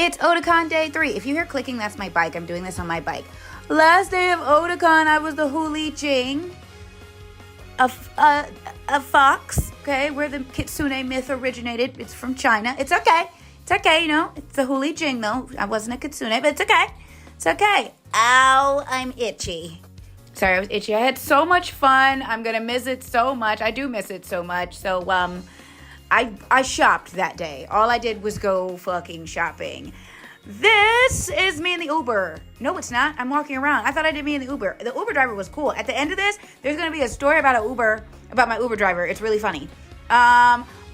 It's Otakon day 3. If you hear clicking, that's my bike. I'm doing this on my bike. Last day of Otakon, I was the Huli Jing, a fox, okay, where the kitsune myth originated. It's from China. It's okay. It's okay, you know. It's the Huli Jing, though. I wasn't a kitsune, but it's okay. It's okay. Ow, I'm itchy. Sorry, I was itchy. I had so much fun. I'm going to miss it so much. I do miss it so much. So, I shopped that day. All I did was go fucking shopping. This is me in the Uber. No, it's not. I'm walking around. I thought I did me in the Uber. The Uber driver was cool. At the end of this, there's going to be a story about my Uber driver. It's really funny.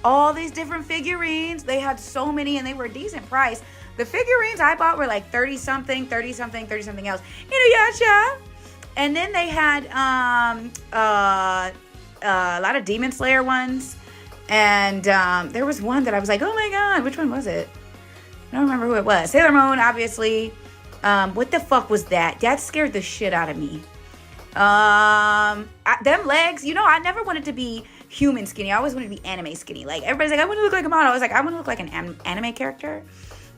All these different figurines. They had so many and they were a decent price. The figurines I bought were like 30-something else. Inuyasha. And then they had a lot of Demon Slayer ones. And there was one that I was like, oh my God, which one was it? I don't remember who it was. Sailor Moon, obviously. What the fuck was that? That scared the shit out of me. Them legs, you know, I never wanted to be human skinny. I always wanted to be anime skinny. Like, everybody's like, I want to look like a model. I was like, I want to look like an anime character.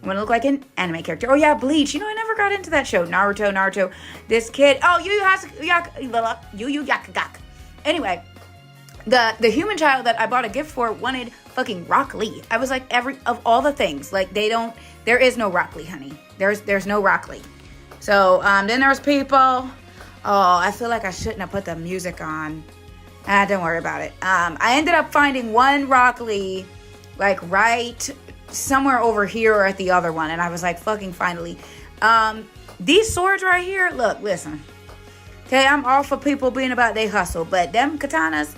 I want to look like an anime character. Oh, yeah, Bleach. You know, I never got into that show. Naruto. This kid. Oh, Yu Yu Hakusho. Anyway. The human child that I bought a gift for wanted fucking Rock Lee. I was like, of all the things, like there is no Rock Lee, honey. There's no Rock Lee. So, then there was people. Oh, I feel like I shouldn't have put the music on. Don't worry about it. I ended up finding one Rock Lee, like right somewhere over here or at the other one. And I was like, fucking finally. These swords right here, look, listen. Okay, I'm all for people being about their hustle, but them katanas,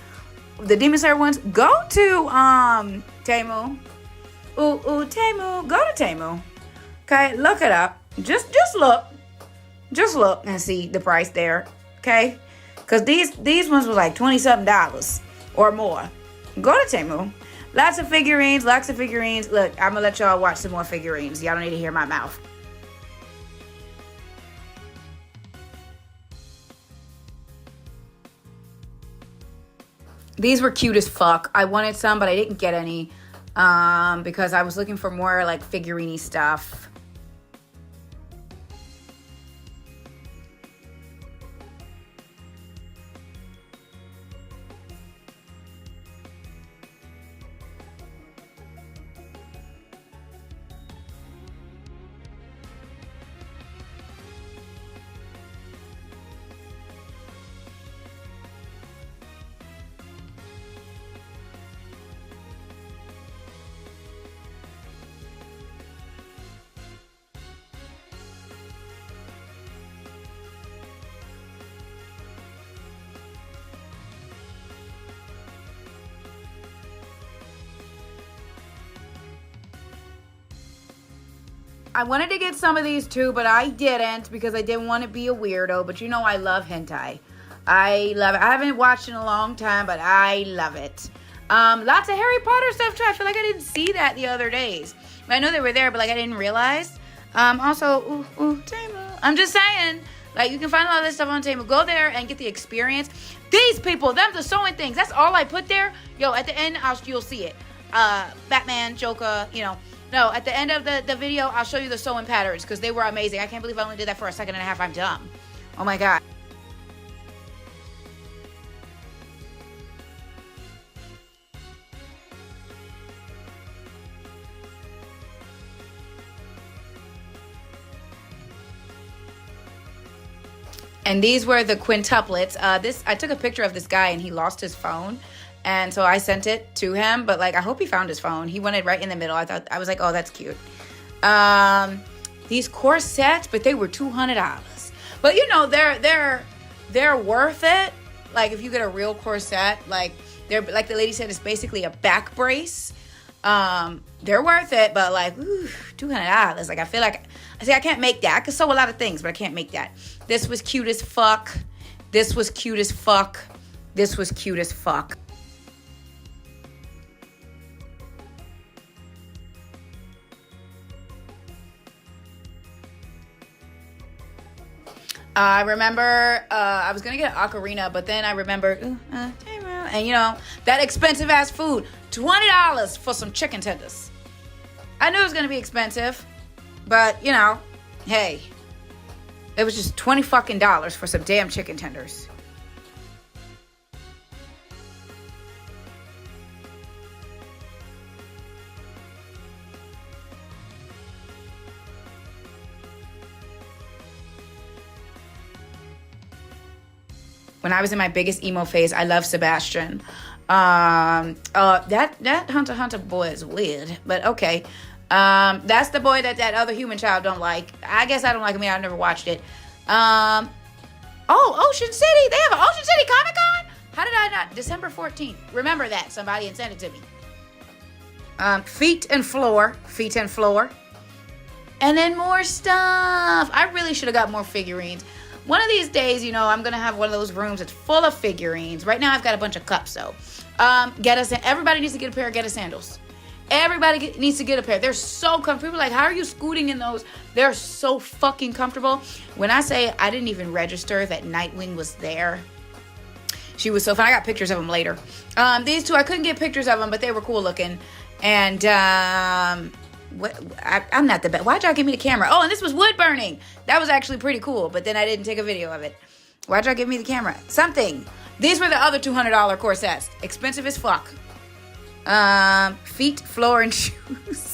the Demon Slayer ones, go to Temu. Temu. Go to Temu. Okay, look it up. Just look. Just look and see the price there. Okay? Because these ones were like $20-something or more. Go to Temu. Lots of figurines. Look, I'm going to let y'all watch some more figurines. Y'all don't need to hear my mouth. These were cute as fuck. I wanted some, but I didn't get any because I was looking for more like figurine-y stuff. I wanted to get some of these too, but I didn't because I didn't want to be a weirdo. But you know I love hentai. I love it. I haven't watched in a long time, but I love it. Lots of Harry Potter stuff too. I feel like I didn't see that the other days. I know they were there, but like I didn't realize. Also, Temu. I'm just saying, like you can find a lot of this stuff on Temu. Go there and get the experience. These people, them the sewing things. That's all I put there. Yo, at the end, you'll see it. Batman, Joker, you know. No, at the end of the video, I'll show you the sewing patterns because they were amazing. I can't believe I only did that for a second and a half. I'm dumb. Oh my God. And these were the quintuplets. I took a picture of this guy and he lost his phone. And so I sent it to him, but like I hope he found his phone. He wanted right in the middle. I was like, oh, that's cute. These corsets, but they were $200. But you know, they're worth it. Like if you get a real corset, like they're like the lady said, it's basically a back brace. They're worth it, but like $200. Like I feel like I can't make that. I could sew a lot of things, but I can't make that. This was cute as fuck. This was cute as fuck. This was cute as fuck. I remember I was going to get an ocarina, but then I remembered, and you know, that expensive ass food, $20 for some chicken tenders. I knew it was going to be expensive. But, you know, hey, it was just 20 fucking dollars for some damn chicken tenders. When I was in my biggest emo phase, I loved Sebastian. That Hunter Hunter boy is weird, but okay. That's the boy that other human child don't like. I guess I don't like him. I've never watched it. Ocean City. They have an Ocean City Comic-Con? How did I not? December 14th. Remember that, somebody, and send it to me. Feet and floor. And then more stuff. I really should have got more figurines. One of these days, I'm going to have one of those rooms that's full of figurines. Right now, I've got a bunch of cups, though. Everybody needs to get a pair of Guetta sandals. Everybody needs to get a pair. They're so comfortable. People are like, how are you scooting in those? They're so fucking comfortable. When I say I didn't even register that Nightwing was there. She was so fun. I got pictures of them later. These two, I couldn't get pictures of them, but they were cool looking. And I'm not the best. Why'd y'all give me the camera? Oh, and this was wood burning. That was actually pretty cool, but then I didn't take a video of it. Why'd y'all give me the camera? Something. These were the other $200 corsets. Expensive as fuck. Feet, floor, and shoes.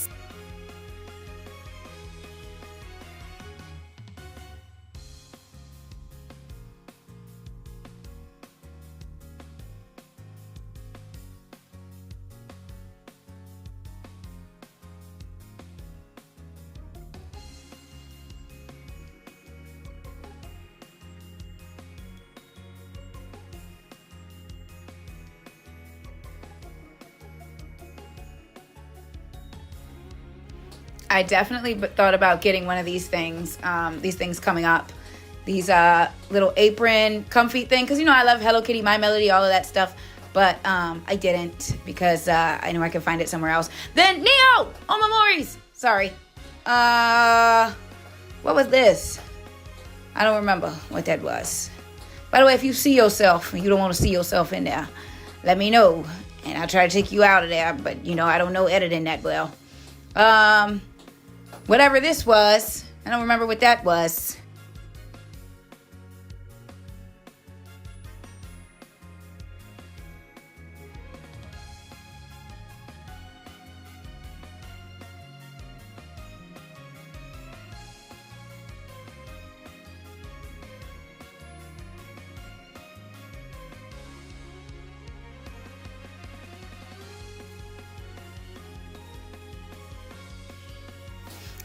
I definitely thought about getting one of these things coming up. These little apron comfy thing. Because, I love Hello Kitty, My Melody, all of that stuff. But I didn't because I knew I could find it somewhere else. Then Neo! Omamoris! Sorry. What was this? I don't remember what that was. By the way, if you see yourself and you don't want to see yourself in there, let me know. And I'll try to take you out of there. But, I don't know editing that well. Whatever this was, I don't remember what that was.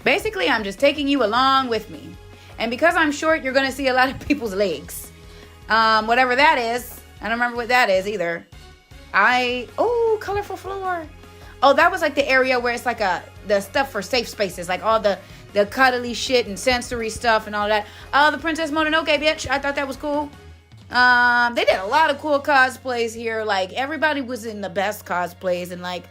Basically, I'm just taking you along with me. And because I'm short, you're going to see a lot of people's legs. Whatever that is. I don't remember what that is either. Colorful floor. Oh, that was like the area where it's like the stuff for safe spaces. Like all the cuddly shit and sensory stuff and all that. Oh, the Princess Mononoke, bitch. I thought that was cool. They did a lot of cool cosplays here. Like, everybody was in the best cosplays. And, like,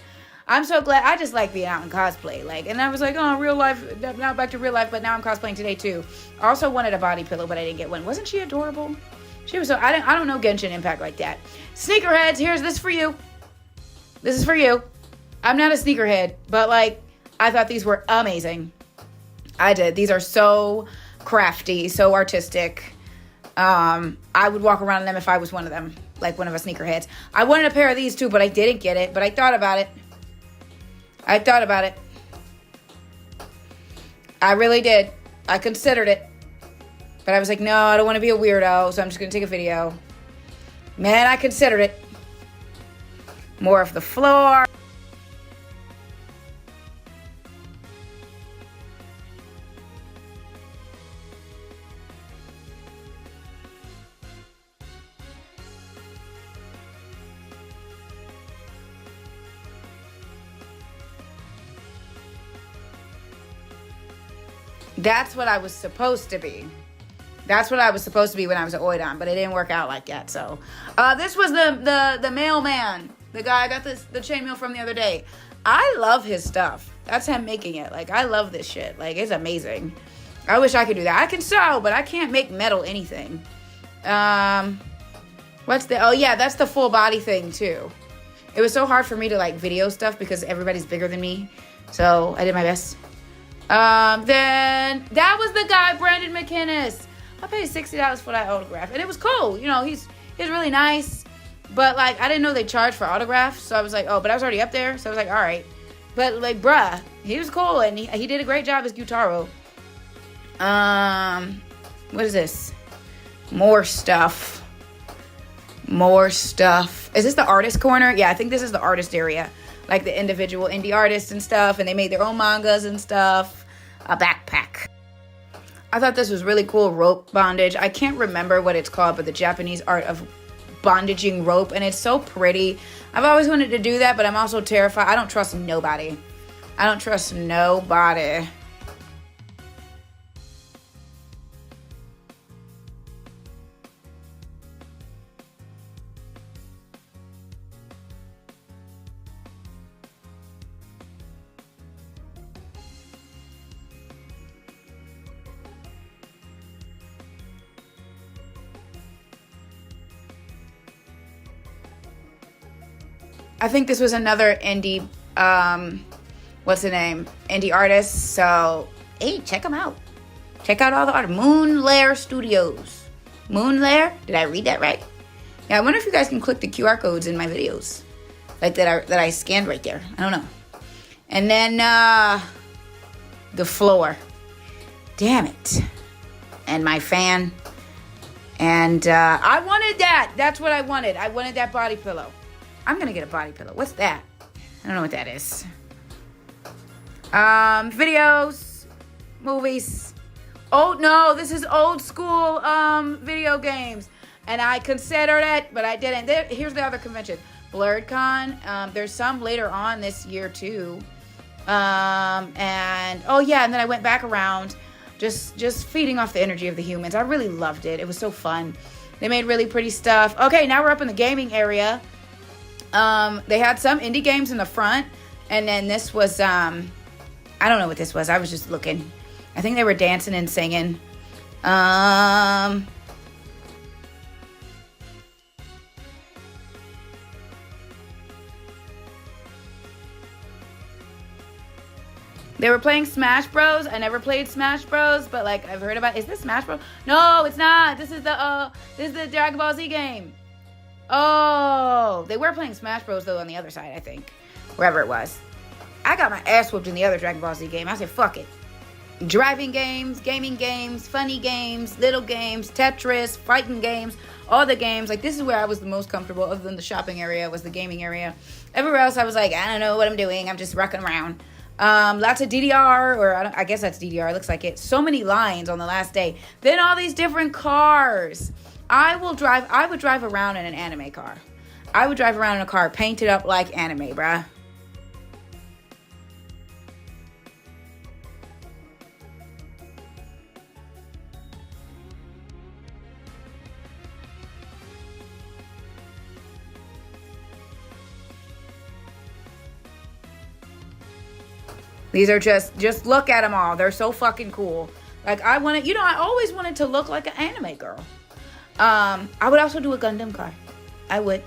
I'm so glad. I just like being out in cosplay. Like, and I was like, oh, real life. Now back to real life. But now I'm cosplaying today, too. I also wanted a body pillow, but I didn't get one. Wasn't she adorable? She was so... I don't know Genshin Impact like that. Sneakerheads, here's this for you. This is for you. I'm not a sneakerhead, but, like, I thought these were amazing. I did. These are so crafty, so artistic. I would walk around in them if I was one of them, like one of a sneakerheads. I wanted a pair of these, too, but I didn't get it. But I thought about it. I really did. I considered it. But I was like, no, I don't want to be a weirdo, so I'm just going to take a video. Man, I considered it. More of the floor. That's what I was supposed to be. That's what I was supposed to be when I was at Oidon, but it didn't work out like that. So, this was the mailman, the guy I got the chainmail from the other day. I love his stuff. That's him making it. Like, I love this shit. Like, it's amazing. I wish I could do that. I can sew, but I can't make metal anything. What's the? Oh yeah, that's the full body thing too. It was so hard for me to like video stuff because everybody's bigger than me. So I did my best. Then that was the guy, Brandon McInnes. I paid $60 for that autograph, and it was cool. You know, he's really nice, but like I didn't know they charged for autographs, so I was like, oh, but I was already up there, so I was like, all right. But like, bruh, he was cool, and he did a great job as Gyutaro. What is this? More stuff. Is this the artist corner? Yeah, I think this is the artist area. Like the individual indie artists and stuff, and they made their own mangas and stuff. A backpack. I thought this was really cool, rope bondage. I can't remember what it's called, but the Japanese art of bondaging rope, and it's so pretty. I've always wanted to do that, but I'm also terrified. I don't trust nobody. I think this was another indie, what's the name? Indie artist. So, hey, check them out. Check out all the art. Moonlair Studios. Moonlair? Did I read that right? Yeah, I wonder if you guys can click the QR codes in my videos. Like that I scanned right there. I don't know. And then, the floor. Damn it. And my fan. And, I wanted that. That's what I wanted. I wanted that body pillow. I'm going to get a body pillow. What's that? I don't know what that is. Videos. Movies. Oh, no. This is old school video games. And I considered it, but I didn't. Here's the other convention. BlurredCon. There's some later on this year, too. And, oh, yeah. And then I went back around just feeding off the energy of the humans. I really loved it. It was so fun. They made really pretty stuff. Okay, now we're up in the gaming area. They had some indie games in the front, and then this was, I don't know what this was. I was just looking. I think they were dancing and singing. They were playing Smash Bros. I never played Smash Bros, but like I've heard about. Is this Smash Bros? No, it's not. This is the Dragon Ball Z game. Oh, they were playing Smash Bros. Though on the other side, I think. Wherever it was. I got my ass whooped in the other Dragon Ball Z game. I said, fuck it. Driving games, gaming games, funny games, little games, Tetris, fighting games, all the games. Like, this is where I was the most comfortable, other than the shopping area, was the gaming area. Everywhere else, I was like, I don't know what I'm doing. I'm just rocking around. Lots of DDR, or I guess that's DDR. It looks like it. So many lines on the last day. Then all these different cars. I would drive around in an anime car. I would drive around in a car painted up like anime, bruh. These are just look at them all. They're so fucking cool. Like, I always wanted to look like an anime girl. I would also do a Gundam car. I would.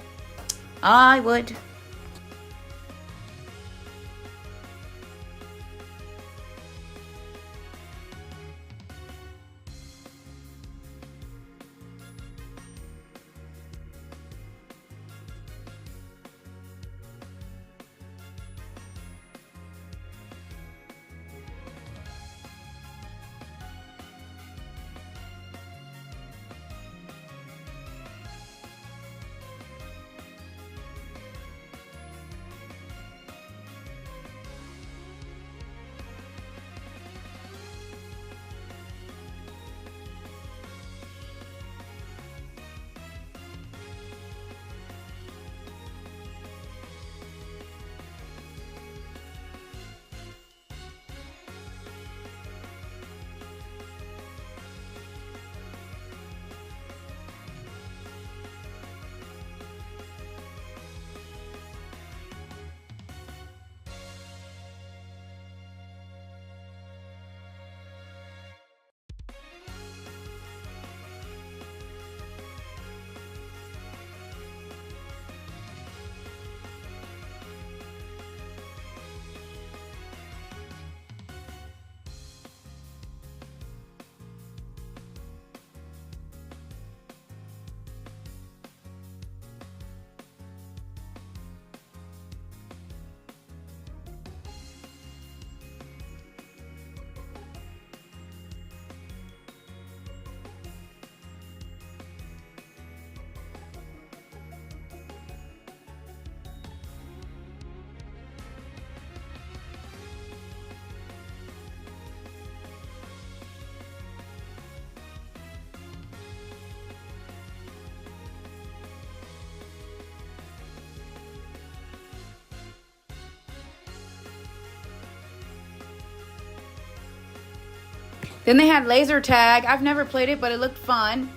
Then they had laser tag. I've never played it, but it looked fun.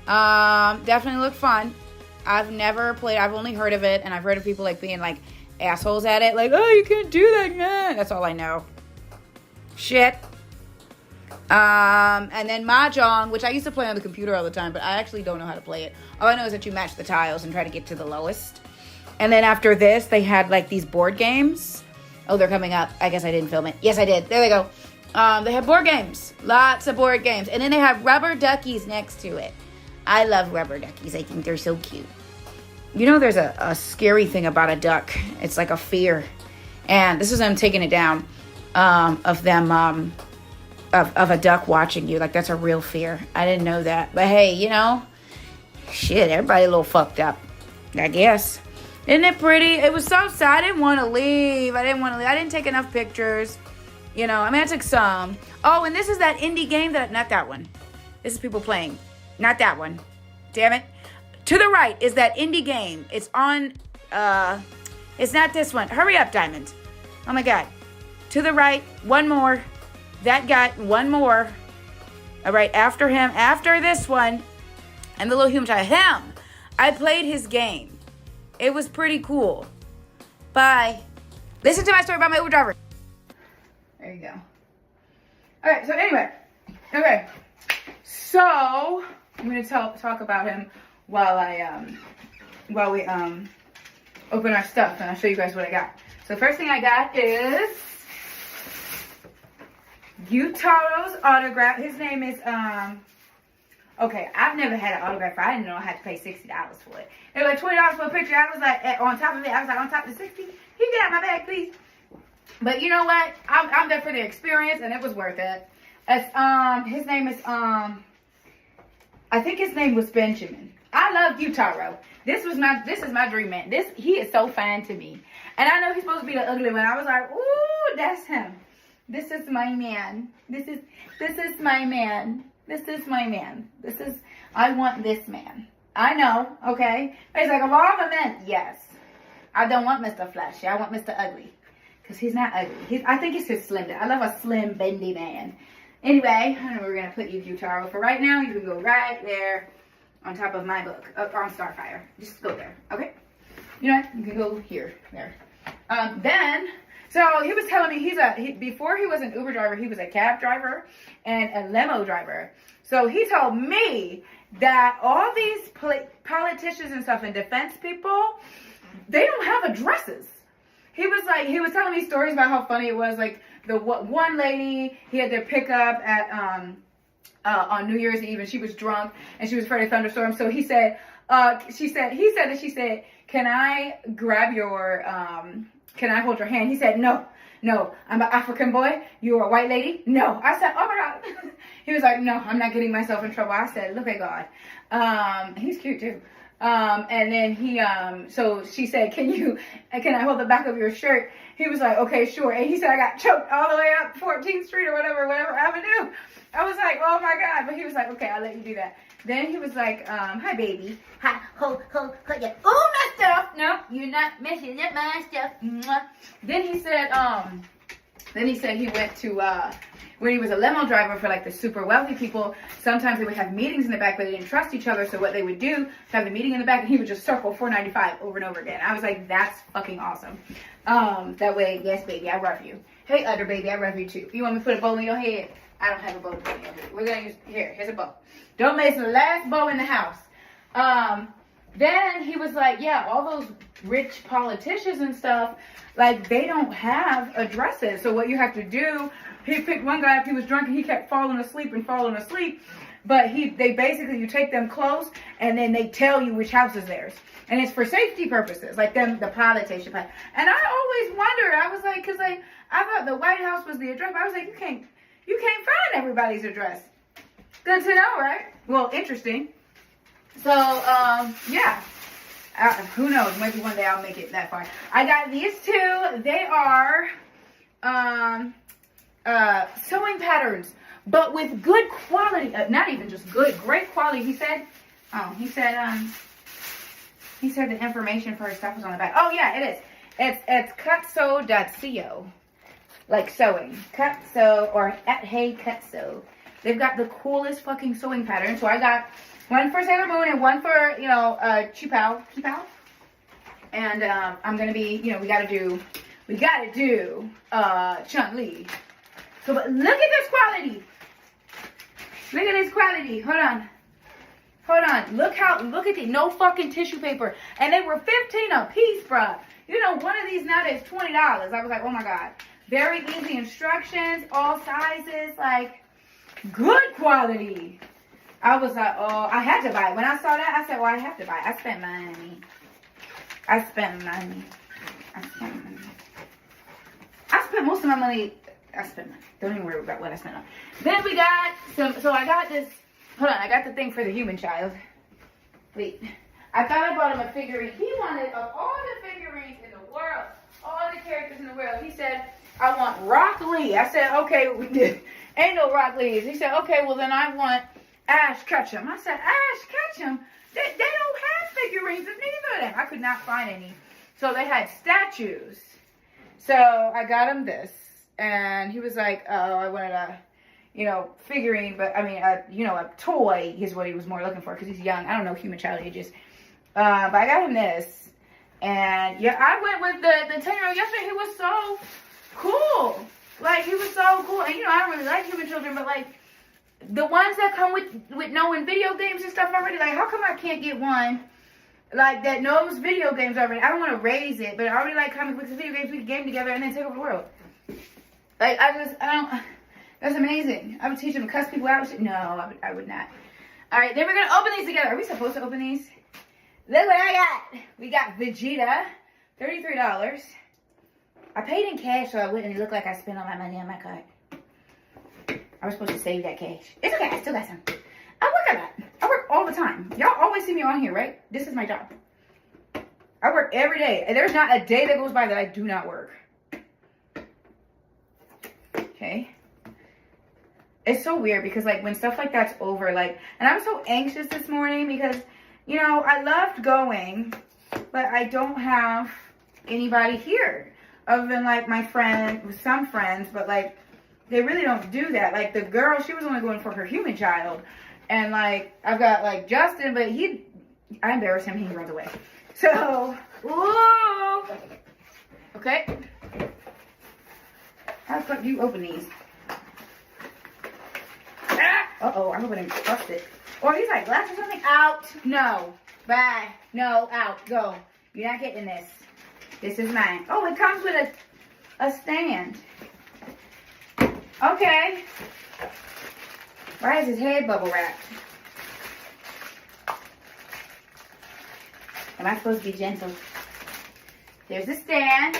Definitely looked fun. I've never played. I've only heard of it, and I've heard of people like being like assholes at it. Like, oh, you can't do that. Nah. That's all I know. Shit. And then Mahjong, which I used to play on the computer all the time, but I actually don't know how to play it. All I know is that you match the tiles and try to get to the lowest. And then after this, they had like these board games. Oh, they're coming up. I guess I didn't film it. Yes, I did. There they go. They had board games. Lots of board games. And then they have rubber duckies next to it. I love rubber duckies. I think they're so cute. You know, there's a scary thing about a duck. It's like a fear. And this is them taking it down of them, of a duck watching you. Like, that's a real fear. I didn't know that. But hey, you know, shit, everybody a little fucked up, I guess. Isn't it pretty? It was so sad. I didn't want to leave. I didn't take enough pictures. You know, I mean, I took some. Oh, and this is that indie game not that one. This is people playing. Not that one. Damn it. To the right is that indie game. It's on, it's not this one. Hurry up, Diamond. Oh my God. To the right, one more. That guy, one more. All right, after him, after this one, and the little human child, him. I played his game. It was pretty cool. Bye. Listen to my story about my Uber driver. There you go. All right, so anyway. Okay. So, I'm going to talk about him while we open our stuff, and I'll show you guys what I got. So, first thing I got is Yutaro's autograph. His name is, okay, I've never had an autograph. I didn't know I had to pay $60 for it. It was like $20 for a picture. I was like, on top of it, I was like, on top of the 60, can you get out my bag, please? But you know what? I'm there for the experience, and it was worth it. His name is, I think his name was Benjamin. I love Yutaro. This is my dream man. He is so fine to me. And I know he's supposed to be the ugly one. I was like, ooh, that's him. This is my man. This is my man. This is my man. I want this man. I know, okay? But he's like, of all the men, yes. I don't want Mr. Flashy. I want Mr. Ugly. Because he's not ugly. I think he's just slim. I love a slim, bendy man. Anyway, I know we're going to put you, Yutaro. For right now, you can go right there on top of my book. On Starfire. Just go there, okay? You know what? You can go here. There. So he was telling me before he was an Uber driver, he was a cab driver and a limo driver. So he told me that all these politicians and stuff and defense people, they don't have addresses. He was telling me stories about how funny it was. Like the one lady he had to pick up at on New Year's Eve, and she was drunk and she was afraid of thunderstorms. So he said, can I grab your can I hold your hand? He said, no, I'm an African boy. You're a white lady. No. I said, oh my God. He was like, no, I'm not getting myself in trouble. I said, look at God. He's cute too. And then so she said, can I hold the back of your shirt? He was like, okay, sure. And he said, I got choked all the way up 14th Street or whatever avenue. I was like, oh my God. But he was like, okay, I'll let you do that. Then he was like, hi, baby. Hi, hold, yeah. Oh, my stuff. No, you're not messing up my stuff. Mwah. Then he said he went to, when he was a limo driver for like the super wealthy people, sometimes they would have meetings in the back, but they didn't trust each other. So what they would do, have the meeting in the back, and he would just circle 495 over and over again. I was like, that's fucking awesome. That way, yes, baby, I love you. Hey, other baby, I love you too. You want me to put a bow in your head? I don't have a bow in your head. We're going to use, here's a bow. Don't miss the last bow in the house. Then he was like, yeah, all those rich politicians and stuff, like, they don't have addresses. So what you have to do, he picked one guy up, he was drunk, and he kept falling asleep. But they basically, you take them close, and then they tell you which house is theirs. And it's for safety purposes, like the politician. And I always wondered, I was like, because I thought the White House was the address. But I was like, you can't find everybody's address. Good to know, right? Well, interesting. So, yeah. Who knows? Maybe one day I'll make it that far. I got these two. They are sewing patterns, but with good quality. Not even just good, great quality. He said the information for his stuff was on the back. Oh yeah, it is. It's cutsew.co. Like sewing. Cutsew or at Hey Cutsew. They've got the coolest fucking sewing pattern. So I got one for Sailor Moon and one for, you know, Chi-Pao. And I'm gonna be, you know, we gotta do Chun-Li. So, but look at this quality. Look at this quality. Hold on. Look at the, no fucking tissue paper. And they were $15 a piece, bruh. You know, one of these nowadays $20. I was like, oh my God. Very easy instructions, all sizes, like, good quality. I was like, oh, I had to buy it. When I saw that, I said, well, I have to buy it. I spent money. I spent most of my money. Don't even worry about what I spent on. Then we got so I got this, hold on, I got the thing for the human child. Wait. I thought I bought him a figurine. He wanted, of all the figurines in the world, all the characters in the world, he said, I want Rock Lee. I said, okay, we did. Ain't no Rock Lees. He said, okay, well then I want Ash Ketchum. I said, Ash Ketchum? They don't have figurines of neither of them. I could not find any. So they had statues. So I got him this. And he was like, oh, I wanted a, you know, figurine, but I mean, you know, a toy is what he was more looking for because he's young. I don't know human child ages. But I got him this. And yeah, I went with the 10-year-old yesterday. He was so cool. Like, he was so cool. And, you know, I don't really like human children, but like, the ones that come with knowing video games and stuff already, like, how come I can't get one, like, that knows video games already? I don't want to raise it, but I already like comic books and video games. We can game together and then take over the world. Like, I don't, that's amazing. I would teach them to cuss people out. No, I would not. All right, then we're going to open these together. Are we supposed to open these? Look what I got. We got Vegeta, $33. I paid in cash so I wouldn't look like I spent all my money on my card. I was supposed to save that cash. It's okay, I still got some. I work a lot. I work all the time. Y'all always see me on here, right? This is my job. I work every day. And there's not a day that goes by that I do not work. Okay. It's so weird because, like, when stuff like that's over, like, and I was so anxious this morning because, you know, I loved going, but I don't have anybody here other than, like, my friend, some friends, but, like, they really don't do that. Like, the girl, she was only going for her human child. And, like, I've got, like, Justin, but I embarrass him, he runs away. So, whoa. Okay. How the fuck do you open these? Ah! Uh-oh, I hope I didn't bust it. Or he's like, glass or something? Out. No. Bye. No, out. Go. You're not getting this. This is mine. Oh, it comes with a stand. Okay. Why is his head bubble wrapped? Am I supposed to be gentle? There's a stand.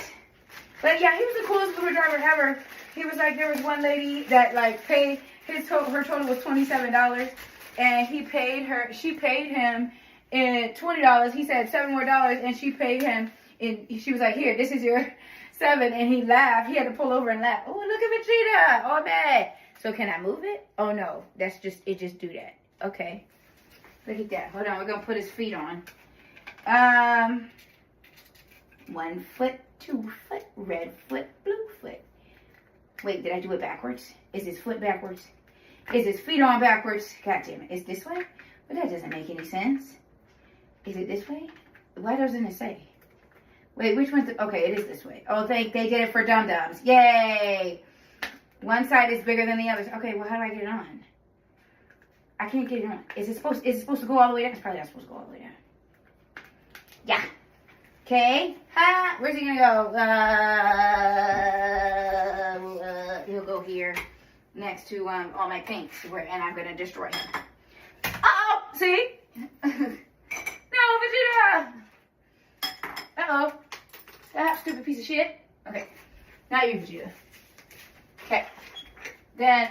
But yeah, he was the coolest Uber driver ever. He was like, there was one lady that like paid her total was $27, and she paid him in $20. He said $7 more, and she paid him. And she was like, here, this is your $7, and he laughed. He had to pull over and laugh. Oh, look at Vegeta. Oh, man. So can I move it? Oh, no. It just do that. Okay. Look at that. Hold on. We're going to put his feet on. 1 foot, 2 foot, red foot, blue foot. Wait, did I do it backwards? Is his foot backwards? Is his feet on backwards? God damn it. Is this way? But that doesn't make any sense. Is it this way? Why doesn't it say? Wait, which one's okay, it is this way. Oh, they did it for dum-dums. Yay! One side is bigger than the others. Okay, well, how do I get it on? I can't get it on. Is it supposed to go all the way down? It's probably not supposed to go all the way down. Yeah. Okay. Where's he gonna go? He'll go here next to all my paints, and I'm gonna destroy him. Uh-oh! See? No, Vegeta! Uh-oh. That stupid piece of shit. Okay. Not you, Vegeta. Okay. Then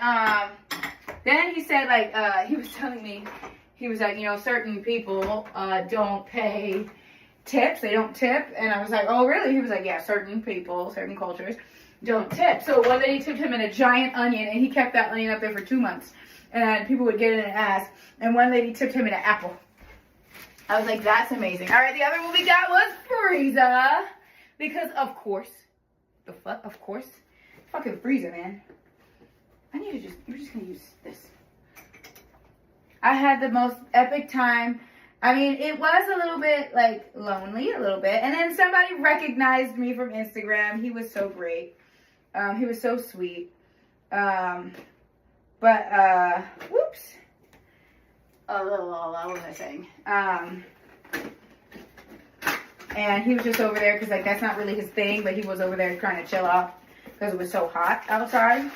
he said, like, he was telling me, he was like, you know, certain people don't pay tips. They don't tip. And I was like, oh, really? He was like, yeah, certain people, certain cultures don't tip. So one lady tipped him in a giant onion, and he kept that onion up there for 2 months. And people would get it in and ask. And one lady tipped him in an apple. I was like, that's amazing. All right, the other one we got was Frieza. Because, of course. The fuck? Of course. Fucking Frieza, man. You're just going to use this. I had the most epic time. I mean, it was a little bit, like, lonely, a little bit. And then somebody recognized me from Instagram. He was so great. He was so sweet. Whoops. Oh, what was I saying? And he was just over there because, like, that's not really his thing, but he was over there trying to chill out because it was so hot outside.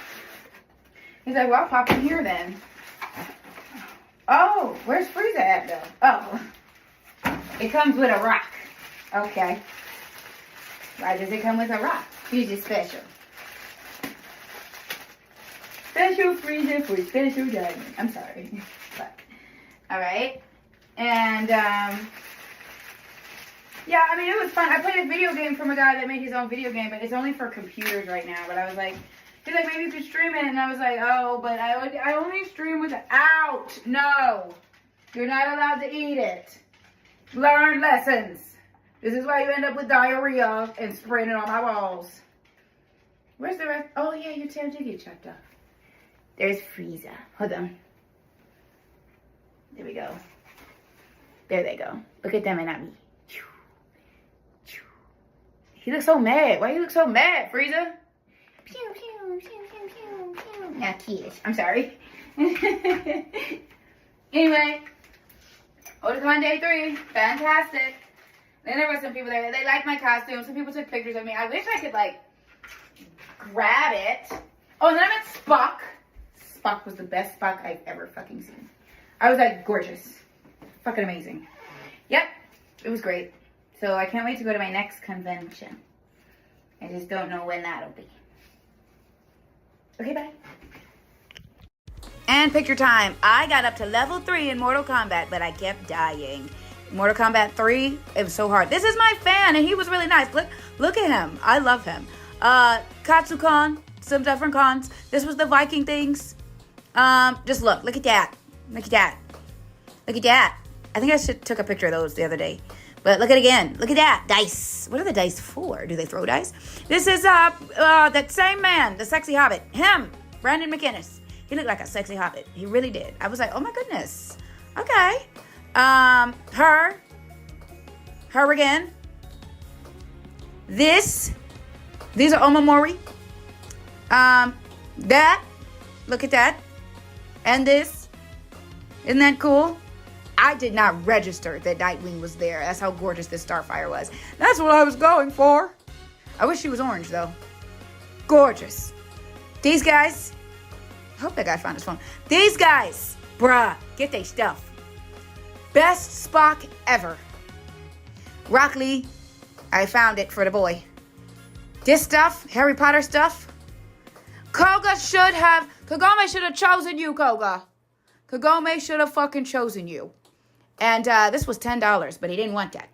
He's like, well, I'll pop in here then. Oh, where's Frieza at, though? Oh, it comes with a rock. Okay. Why does it come with a rock? Frieza special. Special Frieza for special diamond. I'm sorry. But, all right. And, yeah, I mean, it was fun. I played a video game from a guy that made his own video game, but it's only for computers right now. But I was like, he's like, maybe you could stream it. And I was like, oh, but I only stream without. No. You're not allowed to eat it. Learn lessons. This is why you end up with diarrhea and spraying it on my walls. Where's the rest? Oh, yeah, your tail did get chopped off. There's Frieza. Hold on. There we go. There they go. Look at them and not me. He looks so mad. Why you look so mad, Frieza? Pew, pew, pew, pew, pew, pew. Now, kids. I'm sorry. Anyway, Otakon Day 3. Fantastic. Then there were some people there. They liked my costume. Some people took pictures of me. I wish I could, like, grab it. Oh, and then I met Spock. Spock was the best Spock I've ever fucking seen. I was, like, gorgeous. Fucking amazing. Yep. It was great. So I can't wait to go to my next convention. I just don't know when that'll be. Okay, bye. And picture time. I got up to level 3 in Mortal Kombat, but I kept dying. Mortal Kombat 3, it was so hard. This is my fan, and he was really nice. Look at him. I love him. Katsu-Kon, some different cons. This was the Viking things. Just look at that. Look at that. Look at that. I think I took a picture of those the other day. But look at it again. Look at that. Dice. What are the dice for? Do they throw dice? This is that same man, the sexy hobbit. Him. Brandon McInnes. He looked like a sexy hobbit. He really did. I was like, oh my goodness. Okay. Her again. These are Omamori. That. Look at that. And this. Isn't that cool? I did not register that Nightwing was there. That's how gorgeous this Starfire was. That's what I was going for. I wish she was orange, though. Gorgeous. These guys. I hope that guy found his phone. These guys. Bruh. Get their stuff. Best Spock ever. Rock Lee. I found it for the boy. This stuff. Harry Potter stuff. Kagome should have chosen you, Kagome. Kagome should have fucking chosen you. And this was $10, but he didn't want that.